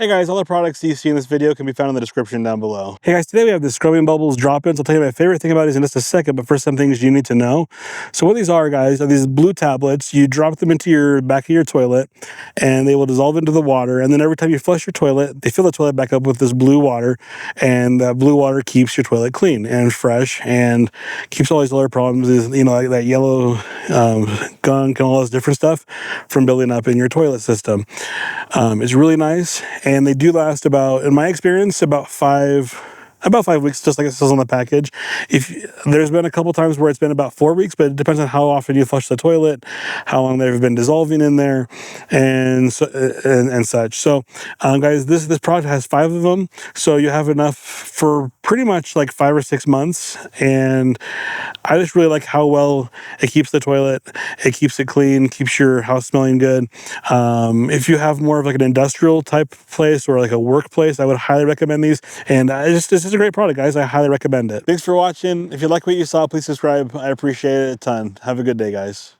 Hey guys, all the products you see in this video can be found in the description down below. Hey guys, today we have the Scrubbing Bubbles drop-ins. I'll tell you my favorite thing about these in just a second, but first some things you need to know. So what these are, guys, are these blue tablets. You drop them into your back of your toilet and they will dissolve into the water. And then every time you flush your toilet, they fill the toilet back up with this blue water, and that blue water keeps your toilet clean and fresh and keeps all these other problems, like that yellow gunk and all this different stuff from building up in your toilet system. It's really nice, and they do last about, in my experience, about 5 weeks, just like it says on the package. There's been a couple times where it's been about 4 weeks, but it depends on how often you flush the toilet, how long they've been dissolving in there, and such. So, guys, this product has 5 of them, so you have enough for pretty much like 5 or 6 months. And I just really like how well it keeps the toilet. It keeps it clean, keeps your house smelling good. If you have more of like an industrial type place or like a workplace, I would highly recommend these. And this is a great product, guys. I highly recommend it. Thanks for watching. If you like what you saw, please subscribe. I appreciate it a ton. Have a good day, guys.